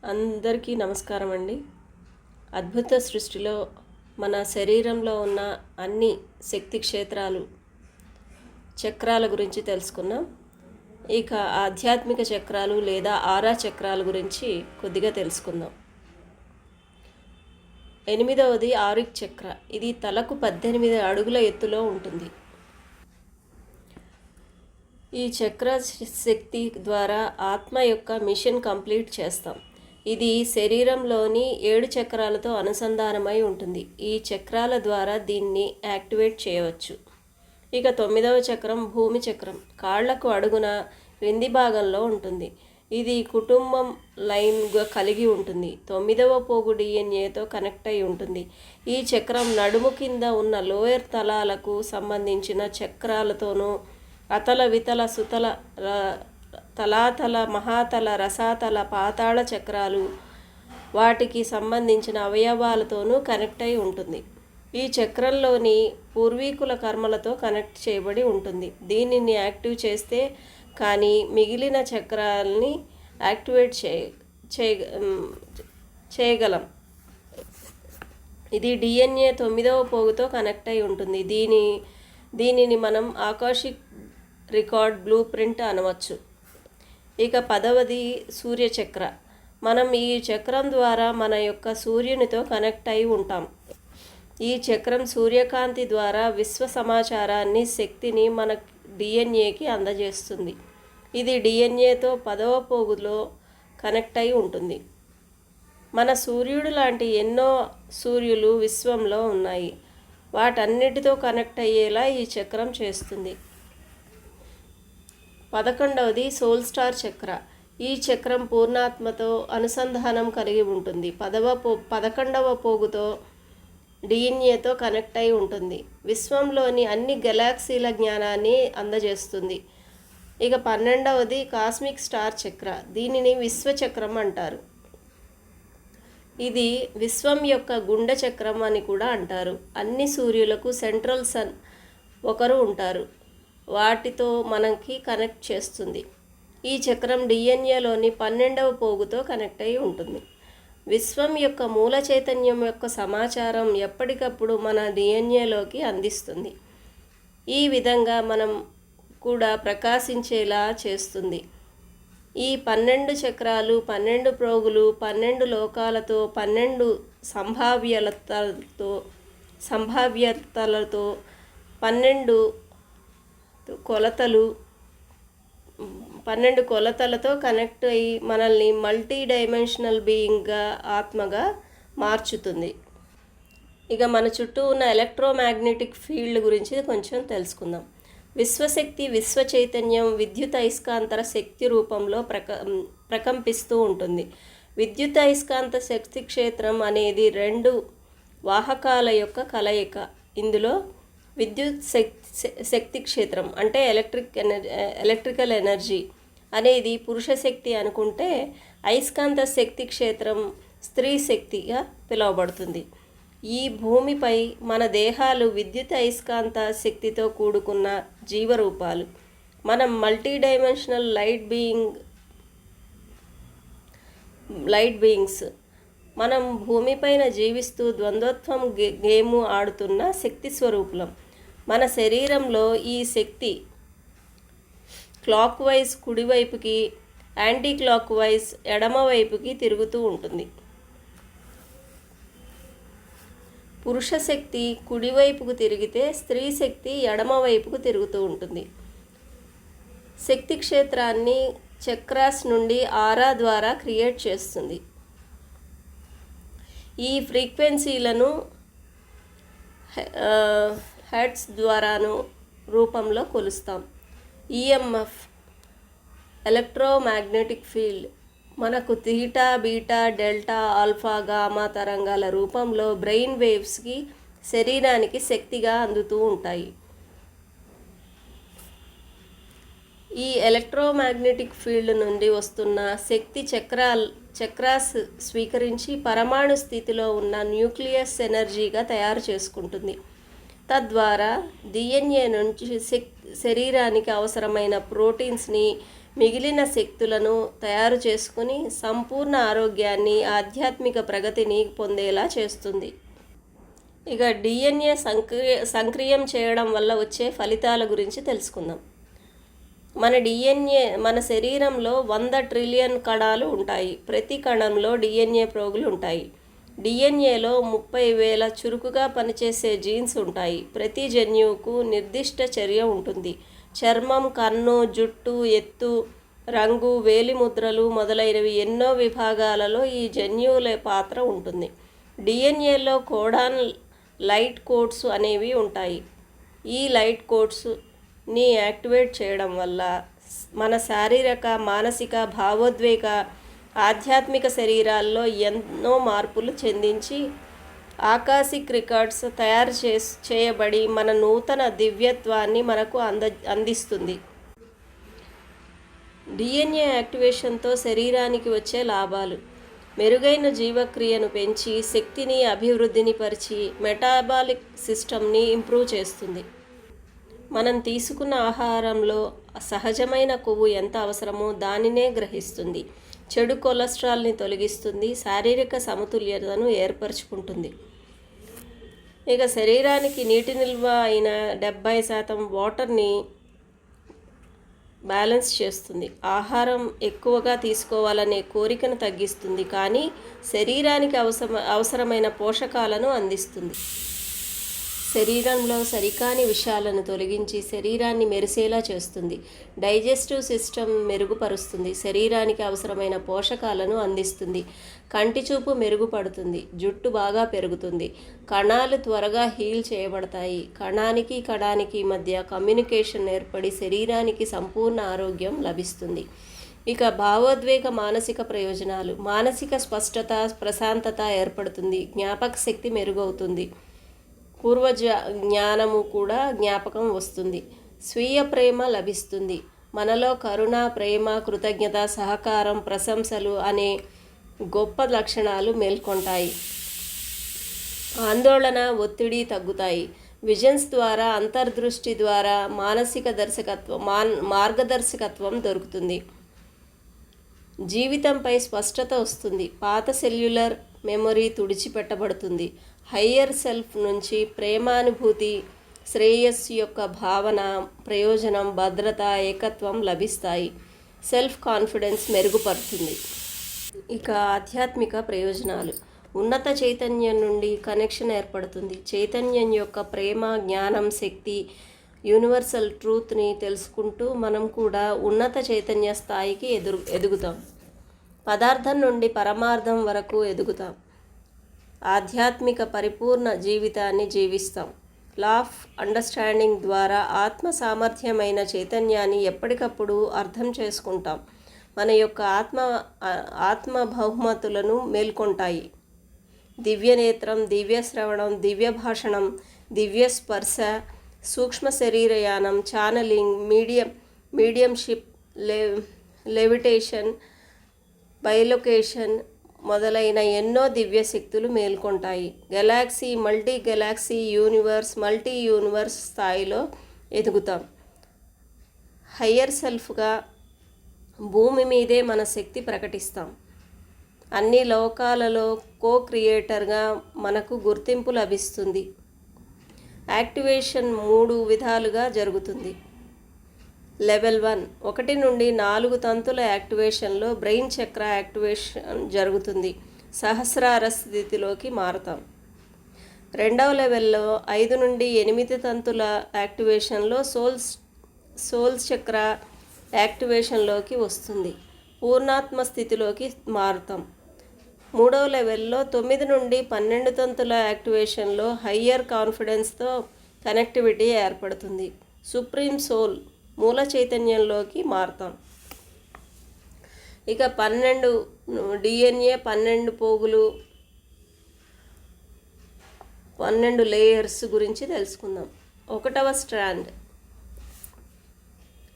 అందరికీ నమస్కారం అండి. అద్భుత సృష్టిలో మన శరీరంలో ఉన్న అన్ని శక్తి క్షేత్రాలు, చక్రాల గురించి తెలుసుకున్నాం. ఇక ఆధ్యాత్మిక చక్రాలు లేదా ఆరా చక్రాల గురించి కొద్దిగా తెలుసుకుందాం. 8వది ఆరిక్ చక్ర. ఇది తలకు 18 అడుగుల ఎత్తులో ఉంటుంది. ఈ చక్ర శక్తి ద్వారా ఆత్మ యొక్క మిషన్ కంప్లీట్ చేస్తాం. ఇది శరీరంలోని 7 చక్రాలతో అనుసంధానమై ఉంటుంది. ఈ చక్రాల ద్వారా దీన్ని యాక్టివేట్ చేయవచ్చు. ఇక 9వ చక్రం భూమి చక్రం. కాళ్లకు అడుగున క్రింది భాగంలో ఉంటుంది. ఇది కుటుంబం లైన్గా కలిగి ఉంటుంది. 9వ పోగు డిఎన్ఏతో కనెక్ట్ అయి ఉంటుంది. ఈ చక్రం నడుము కింద ఉన్న లోయర్ తలాలకు సంబంధించిన చక్రాలతోనూ అతల వితల సుతల తలాతల మహాతల రసాతల పాతాళ చక్రాలు వాటికి సంబంధించిన అవయవాలతోనూ కనెక్ట్ అయి ఉంటుంది. ఈ చక్రంలోని పూర్వీకుల కర్మలతో కనెక్ట్ చేయబడి ఉంటుంది. దీనిని యాక్టివ్ చేస్తే కానీ మిగిలిన చక్రాలని యాక్టివేట్ చేయగలం. ఇది డిఎన్ఏ 9వ పోగుతో కనెక్ట్ అయి ఉంటుంది. దీనిని మనం ఆకాశిక్ రికార్డ్ బ్లూ ప్రింట్ అనవచ్చు. ఇక 10వది సూర్యచక్ర. మనం ఈ చక్రం ద్వారా మన యొక్క సూర్యునితో కనెక్ట్ అయి ఉంటాం. ఈ చక్రం సూర్యకాంతి ద్వారా విశ్వ సమాచారాన్ని, శక్తిని మన డిఎన్ఏకి అందజేస్తుంది. ఇది డిఎన్ఏతో 10వ పోగులో కనెక్ట్ అయి ఉంటుంది. మన సూర్యుడు లాంటి ఎన్నో సూర్యులు విశ్వంలో ఉన్నాయి. వాటన్నిటితో కనెక్ట్ అయ్యేలా ఈ చక్రం చేస్తుంది. 11వది సోల్ స్టార్ చక్ర. ఈ చక్రం పూర్ణాత్మతో అనుసంధానం కలిగి ఉంటుంది. 11వ పోగుతో డిఎన్ఏతో కనెక్ట్ అయి ఉంటుంది. విశ్వంలోని అన్ని గెలాక్సీల జ్ఞానాన్ని అందజేస్తుంది. ఇక 12వది కాస్మిక్ స్టార్ చక్ర. దీనిని విశ్వచక్రం అంటారు. ఇది విశ్వం యొక్క గుండె చక్రం అని కూడా అంటారు. అన్ని సూర్యులకు సెంట్రల్ సన్ ఒకరు ఉంటారు. వాటితో మనకి కనెక్ట్ చేస్తుంది. ఈ చక్రం డిఎన్ఏలోని 12వ పోగుతో కనెక్ట్ అయి ఉంటుంది. విశ్వం యొక్క మూల చైతన్యం యొక్క సమాచారం ఎప్పటికప్పుడు మన డిఎన్ఏలోకి అందిస్తుంది. ఈ విధంగా మనం కూడా ప్రకాశించేలా చేస్తుంది. ఈ 12 చక్రాలు, 12 ప్రోగులు, 12 లోకాలతో, 12 సంభావ్యతలతో 12 కొలతలతో కనెక్ట్ అయ్యి మనల్ని మల్టీ డైమెన్షనల్ బీయింగ్గా, ఆత్మగా మార్చుతుంది. ఇక మన చుట్టూ ఉన్న ఎలక్ట్రోమాగ్నెటిక్ ఫీల్డ్ గురించి కొంచెం తెలుసుకుందాం. విశ్వశక్తి, విశ్వ చైతన్యం విద్యుత్ అయస్కాంతర శక్తి రూపంలో ప్రకంపిస్తూ ఉంటుంది. విద్యుత్ అయస్కాంత శక్తి క్షేత్రం అనేది 2 వాహకాల యొక్క కలయిక. ఇందులో విద్యుత్ శక్తి క్షేత్రం అంటే ఎలక్ట్రికల్ ఎనర్జీ అనేది పురుష శక్తి అనుకుంటే, అయస్కాంత శక్తి క్షేత్రం స్త్రీ శక్తిగా పిలువబడుతుంది. ఈ భూమిపై మన దేహాలు విద్యుత్ అయస్కాంత శక్తితో కూడుకున్న జీవరూపాలు. మనం మల్టీ డైమెన్షనల్ లైట్ బీయింగ్స్. మనం భూమిపైన జీవిస్తూ ద్వంద్వత్వం గేము ఆడుతున్న శక్తి స్వరూపులం. మన శరీరంలో ఈ శక్తి క్లాక్ వైజ్ కుడివైపుకి, యాంటీ క్లాక్ వైజ్ ఎడమవైపుకి తిరుగుతూ ఉంటుంది. పురుష శక్తి కుడివైపుకు తిరిగితే స్త్రీ శక్తి ఎడమవైపుకు తిరుగుతూ ఉంటుంది. శక్తి క్షేత్రాన్ని చక్రాస్ నుండి ఆరా ద్వారా క్రియేట్ చేస్తుంది. ఈ ఫ్రీక్వెన్సీలను హెర్ట్జ్ ద్వారాను రూపంలో కొలుస్తాం. ఈఎంఎఫ్ ఎలక్ట్రోమాగ్నెటిక్ ఫీల్డ్ మనకు theta, beta, delta, alpha, gamma తరంగాల రూపంలో బ్రెయిన్ వేవ్స్కి శరీరానికి శక్తిగా అందుతూ ఉంటాయి. ఈ ఎలక్ట్రోమాగ్నెటిక్ ఫీల్డ్ నుండి వస్తున్న శక్తి చక్రాస్ స్వీకరించి పరమాణు స్థితిలో ఉన్న న్యూక్లియస్ ఎనర్జీగా తయారు చేసుకుంటుంది. తద్వారా డిఎన్ఏ నుంచి శరీరానికి అవసరమైన ప్రోటీన్స్ని, మిగిలిన శక్తులను తయారు చేసుకుని సంపూర్ణ ఆరోగ్యాన్ని, ఆధ్యాత్మిక ప్రగతిని పొందేలా చేస్తుంది. ఇక డిఎన్ఏ సంక్రియం చేయడం వల్ల వచ్చే ఫలితాల గురించి తెలుసుకుందాం. మన శరీరంలో 100 ట్రిలియన్ కణాలు ఉంటాయి. ప్రతి కణంలో డిఎన్ఏ ప్రోగులు ఉంటాయి. డిఎన్ఏలో 30,000 చురుకుగా పనిచేసే జీన్స్ ఉంటాయి. ప్రతి జన్యువుకు నిర్దిష్ట చర్య ఉంటుంది. చర్మం, కన్ను, జుట్టు, ఎత్తు, రంగు, వేలిముద్రలు మొదలైనవి ఎన్నో విభాగాలలో ఈ జన్యువుల పాత్ర ఉంటుంది. డిఎన్ఏలో కోడాన్, లైట్ కోడ్స్ అనేవి ఉంటాయి. ఈ లైట్ కోడ్స్ని యాక్టివేట్ చేయడం వల్ల మన శారీరక, మానసిక, భావోద్వేగ, ఆధ్యాత్మిక శరీరాల్లో ఎన్నో మార్పులు చెందించి ఆకాశిక్ రికార్డ్స్ తయారు చేయబడి మన నూతన దివ్యత్వాన్ని మనకు అందిస్తుంది. డిఎన్ఏ యాక్టివేషన్తో శరీరానికి వచ్చే లాభాలు: మెరుగైన జీవక్రియను పెంచి శక్తిని, అభివృద్ధిని పరిచి మెటాబాలిక్ సిస్టమ్ని ఇంప్రూవ్ చేస్తుంది. మనం తీసుకున్న ఆహారంలో సహజమైన కొవ్వు ఎంత అవసరమో దానినే గ్రహిస్తుంది. చెడు కొలెస్ట్రాల్ని తొలగిస్తుంది. శారీరక సమతుల్యతను ఏర్పరచుకుంటుంది. ఇక శరీరానికి నీటి నిల్వ అయిన 70% వాటర్ని బ్యాలెన్స్ చేస్తుంది. ఆహారం ఎక్కువగా తీసుకోవాలనే కోరికను తగ్గిస్తుంది, కానీ శరీరానికి అవసరమైన పోషకాలను అందిస్తుంది. శరీరంలో సరికాని విషాలను తొలగించి శరీరాన్ని మెరిసేలా చేస్తుంది. డైజెస్టివ్ సిస్టమ్ మెరుగుపరుస్తుంది. శరీరానికి అవసరమైన పోషకాలను అందిస్తుంది. కంటి చూపు మెరుగుపడుతుంది. జుట్టు బాగా పెరుగుతుంది. కణాలు త్వరగా హీల్ చేయబడతాయి. కణానికి మధ్య కమ్యూనికేషన్ ఏర్పడి శరీరానికి సంపూర్ణ ఆరోగ్యం లభిస్తుంది. ఇక భావోద్వేగ, మానసిక ప్రయోజనాలు: మానసిక స్పష్టత, ప్రశాంతత ఏర్పడుతుంది. జ్ఞాపక శక్తి మెరుగవుతుంది. జ్ఞానము కూడా జ్ఞాపకం వస్తుంది. స్వీయ ప్రేమ లభిస్తుంది. మనలో కరుణ, ప్రేమ, కృతజ్ఞత, సహకారం, ప్రశంసలు అనే గొప్ప లక్షణాలు మేల్కొంటాయి. ఆందోళన, ఒత్తిడి తగ్గుతాయి. విజన్స్ ద్వారా, అంతర్దృష్టి ద్వారా మానసిక మార్గదర్శకత్వం దొరుకుతుంది. జీవితంపై స్పష్టత వస్తుంది. పాత సెల్యులర్ మెమొరీ తుడిచిపెట్టబడుతుంది. హయ్యర్ సెల్ఫ్ నుంచి ప్రేమానుభూతి, శ్రేయస్సు యొక్క భావన, ప్రయోజనం, భద్రత, ఏకత్వం లభిస్తాయి. సెల్ఫ్ కాన్ఫిడెన్స్ మెరుగుపడుతుంది. ఇక ఆధ్యాత్మిక ప్రయోజనాలు: ఉన్నత చైతన్యం నుండి కనెక్షన్ ఏర్పడుతుంది. చైతన్యం యొక్క ప్రేమ, జ్ఞానం, శక్తి, యూనివర్సల్ ట్రూత్ని తెలుసుకుంటూ మనం కూడా ఉన్నత చైతన్య స్థాయికి ఎదుగుతాం. పదార్థం నుండి పరమార్థం వరకు ఎదుగుతాం. ఆధ్యాత్మిక పరిపూర్ణ జీవితాన్ని జీవిస్తాం. లా ఆఫ్ అండర్స్టాండింగ్ ద్వారా ఆత్మ సామర్థ్యమైన చైతన్యాన్ని ఎప్పటికప్పుడు అర్థం చేసుకుంటాం. మన యొక్క ఆత్మ బహుమతులను మేల్కొంటాయి. దివ్యనేత్రం, దివ్య శ్రవణం, దివ్య భాషణం, దివ్య స్పర్శ, సూక్ష్మ శరీరయానం, ఛానలింగ్, మీడియంషిప్, లెవిటేషన్, బైలొకేషన్ మొదలైన ఎన్నో దివ్య శక్తులు మేల్కొంటాయి. Galaxy, multi galaxy, multi universe స్థాయిలో ఎదుగుతాం. హయ్యర్ సెల్ఫ్గా భూమి మీదే మన శక్తి ప్రకటిస్తాం. అన్ని లోకాలలో క్రియేటర్గా మనకు గుర్తింపు లభిస్తుంది. యాక్టివేషన్ 3 విధాలుగా జరుగుతుంది. లెవెల్ 1: 1 నుండి 4 తంతుల యాక్టివేషన్లో బ్రెయిన్ చక్ర యాక్టివేషన్ జరుగుతుంది. సహస్రార స్థితిలోకి మారుతాం. 2వ లెవెల్లో 5 నుండి 8 తంతుల యాక్టివేషన్లో సోల్స్ చక్ర యాక్టివేషన్లోకి వస్తుంది. పూర్ణాత్మ స్థితిలోకి మారుతాం. 3వ లెవెల్లో 9 నుండి 12 తంతుల యాక్టివేషన్లో హయ్యర్ కాన్ఫిడెన్స్తో కనెక్టివిటీ ఏర్పడుతుంది. సుప్రీం సోల్, మూల చైతన్యంలోకి మారుతాం. ఇక 12 డిఎన్ఏ 12 పోగులు, 12 లేయర్స్ గురించి తెలుసుకుందాం. 1వ స్ట్రాండ్: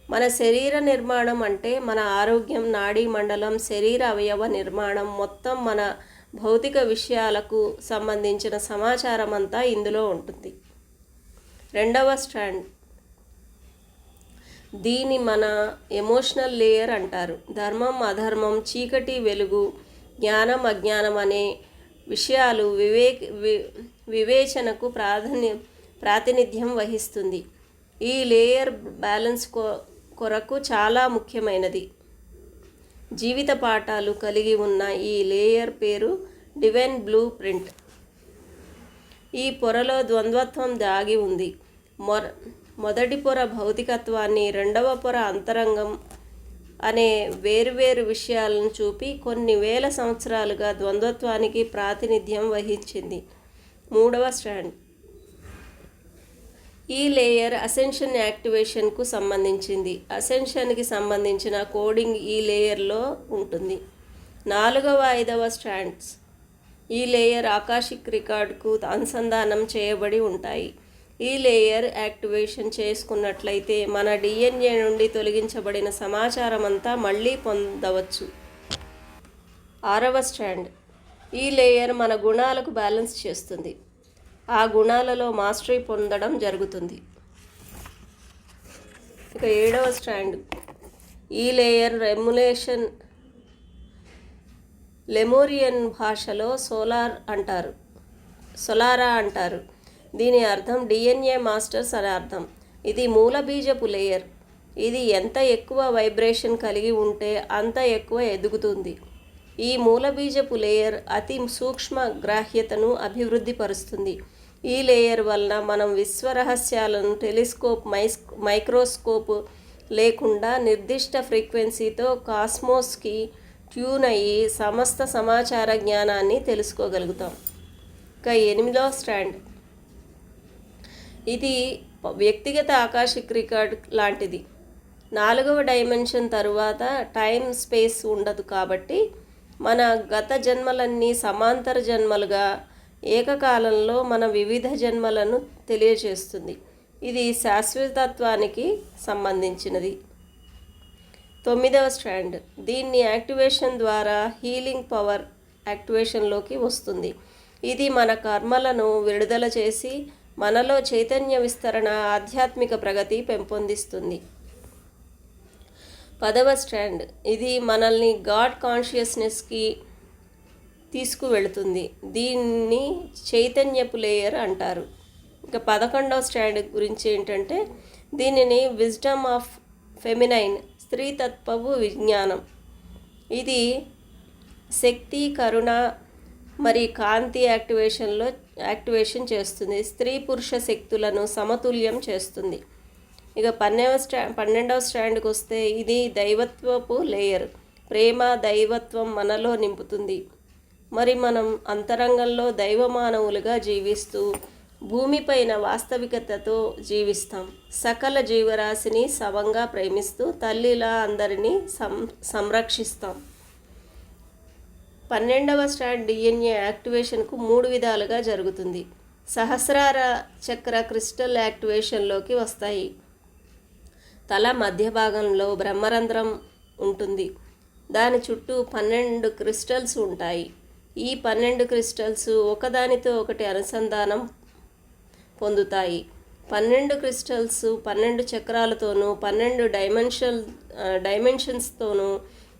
మన శరీర నిర్మాణం అంటే మన ఆరోగ్యం, నాడీ మండలం, శరీర అవయవ నిర్మాణం, మొత్తం మన భౌతిక విషయాలకు సంబంధించిన సమాచారం అంతా ఇందులో ఉంటుంది. 2వ స్ట్రాండ్: దీని మన ఎమోషనల్ లేయర్ అంటారు. ధర్మం అధర్మం, చీకటి వెలుగు, జ్ఞానం అజ్ఞానం అనే విషయాలు వివేచనకు ప్రాతినిధ్యం వహిస్తుంది. ఈ లేయర్ బ్యాలెన్స్ కొరకు చాలా ముఖ్యమైనది. జీవిత పాఠాలు కలిగి ఉన్న ఈ లేయర్ పేరు డివైన్ బ్లూ ప్రింట్. ఈ పొరలో ద్వంద్వత్వం దాగి ఉంది. మొదటి పొర భౌతికత్వాన్ని, రెండవ పొర అంతరంగం అనే వేరువేరు విషయాలను చూపి కొన్ని వేల సంవత్సరాలుగా ద్వంద్వత్వానికి ప్రాతినిధ్యం వహించింది. మూడవ స్ట్రాండ్. ఈ లేయర్ అసెన్షన్ యాక్టివేషన్కు సంబంధించింది. అసెన్షన్కి సంబంధించిన కోడింగ్ ఈ లేయర్లో ఉంటుంది. 4వ 5వ స్ట్రాండ్స్ ఈ లేయర్ ఆకాశిక్ రికార్డుకు అనుసంధానం చేయబడి ఉంటాయి. ఈ లేయర్ యాక్టివేషన్ చేసుకున్నట్లయితే మన డిఎన్ఏ నుండి తొలగించబడిన సమాచారం అంతా మళ్ళీ పొందవచ్చు. 6వ స్ట్రాండ్. ఈ లేయర్ మన గుణాలకు బ్యాలెన్స్ చేస్తుంది. ఆ గుణాలలో మాస్టరీ పొందడం జరుగుతుంది. ఇక 7వ స్ట్రాండ్. ఈ లేయర్ లెమూరియన్ భాషలో సొలారా అంటారు. దీని అర్థం డిఎన్ఏ మాస్టర్స్ అని అర్థం. ఇది మూలబీజపు లేయర్. ఇది ఎంత ఎక్కువ వైబ్రేషన్ కలిగి ఉంటే అంత ఎక్కువ ఎదుగుతుంది. ఈ మూలబీజపు లేయర్ అతి సూక్ష్మ గ్రాహ్యతను అభివృద్ధి పరుస్తుంది. ఈ లేయర్ వలన మనం విశ్వరహస్యాలను టెలిస్కోప్, మైక్రోస్కోప్ లేకుండా నిర్దిష్ట ఫ్రీక్వెన్సీతో కాస్మోస్కి ట్యూన్ అయ్యి సమస్త సమాచార జ్ఞానాన్ని తెలుసుకోగలుగుతాం. ఇక 8వ స్ట్రాండ్. ఇది వ్యక్తిగత ఆకాశిక్ రికార్డ్ లాంటిది. 4వ డైమెన్షన్ తరువాత టైం స్పేస్ ఉండదు కాబట్టి మన గత జన్మలన్నీ సమాంతర జన్మలుగా ఏకకాలంలో మన వివిధ జన్మలను తెలియజేస్తుంది. ఇది శాశ్వతత్వానికి సంబంధించినది. 9వ స్ట్రాండ్. దీన్ని యాక్టివేషన్ ద్వారా హీలింగ్ పవర్ యాక్టివేషన్లోకి వస్తుంది. ఇది మన కర్మలను విడుదల చేసి మనలో చైతన్య విస్తరణ, ఆధ్యాత్మిక ప్రగతి పెంపొందిస్తుంది. 10వ స్ట్రాండ్. ఇది మనల్ని గాడ్ కాన్షియస్నెస్కి తీసుకువెళుతుంది. దీన్ని చైతన్యపు లేయర్ అంటారు. ఇక 11వ స్ట్రాండ్ గురించి ఏంటంటే దీనిని విజ్డమ్ ఆఫ్ ఫెమినైన్, స్త్రీతత్వపు విజ్ఞానం. ఇది శక్తి, కరుణ మరియు కాంతి యాక్టివేషన్ చేస్తుంది. స్త్రీ పురుష శక్తులను సమతుల్యం చేస్తుంది. ఇక 12వ స్ట్రాండ్కి వస్తే ఇది దైవత్వపు లేయర్. ప్రేమ, దైవత్వం మనలో నింపుతుంది. మరి మనం అంతరంగంలో దైవమానవులుగా జీవిస్తూ భూమిపైన వాస్తవికతతో జీవిస్తాం. సకల జీవరాశిని సమంగా ప్రేమిస్తూ తల్లిలా అందరినీ సంరక్షిస్తాం. 12వ స్ట్రాండ్ డిఎన్ఏ యాక్టివేషన్కు 3 విధాలుగా జరుగుతుంది. సహస్రార చక్ర క్రిస్టల్ యాక్టివేషన్లోకి వస్తాయి. తల మధ్య భాగంలో బ్రహ్మరంధ్రం ఉంటుంది. దాని చుట్టూ 12 క్రిస్టల్స్ ఉంటాయి. ఈ 12 క్రిస్టల్స్ ఒకదానితో ఒకటి అనుసంధానం పొందుతాయి. 12 క్రిస్టల్స్ 12 చక్రాలతోనూ 12 డైమెన్షన్స్తోనూ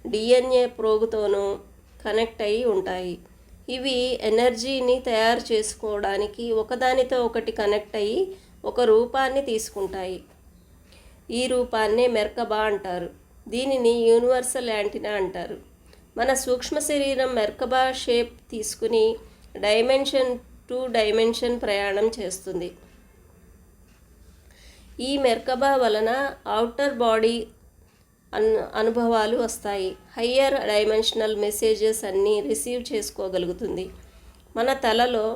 డిఎన్ఏ ప్రోగుతోనూ కనెక్ట్ అయి ఉంటాయి. ఇవి ఎనర్జీని తయారు చేసుకోవడానికి ఒకదానితో ఒకటి కనెక్ట్ అయ్యి ఒక రూపాన్ని తీసుకుంటాయి. ఈ రూపాన్నే మెర్కబా అంటారు. దీనిని యూనివర్సల్ యాంటినా అంటారు. మన సూక్ష్మ శరీరం మెర్కబా షేప్ తీసుకుని డైమెన్షన్ టు డైమెన్షన్ ప్రయాణం చేస్తుంది. ఈ మెర్కబా వలన ఔటర్ బాడీ అనుభవాలు వస్తాయి. హయ్యర్ డైమెన్షనల్ మెసేజెస్ అన్నీ రిసీవ్ చేసుకోగలుగుతుంది. మన తలలో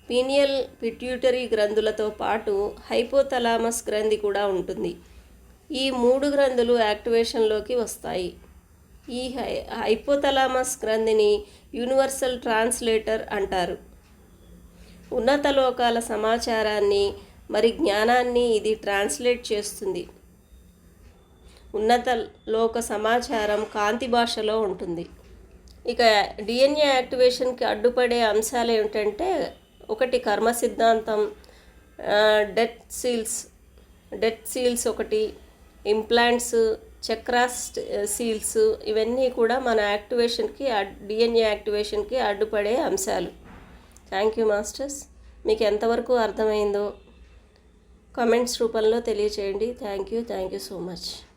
పీనియల్, పిట్యూటరీ గ్రంథులతో పాటు హైపోథలామస్ గ్రంథి కూడా ఉంటుంది. ఈ 3 గ్రంథులు యాక్టివేషన్లోకి వస్తాయి. ఈ హైపోథలామస్ గ్రంథిని యూనివర్సల్ ట్రాన్స్లేటర్ అంటారు. ఉన్నత లోకాల సమాచారాన్ని మరి జ్ఞానాన్ని ఇది ట్రాన్స్లేట్ చేస్తుంది. ఉన్నత లోక సమాచారం కాంతి భాషలో ఉంటుంది. ఇక డిఎన్ఏ యాక్టివేషన్కి అడ్డుపడే అంశాలు ఏమిటంటే 1 కర్మ సిద్ధాంతం, డెత్ సీల్స్ ఒకటి, ఇంప్లాంట్స్, చక్రాస్ సీల్స్ ఇవన్నీ కూడా మన యాక్టివేషన్కి డిఎన్ఏ యాక్టివేషన్కి అడ్డుపడే అంశాలు. Thank you masters. మీకు ఎంతవరకు అర్థమైందో కామెంట్స్ రూపంలో తెలియచేయండి. Thank you so much.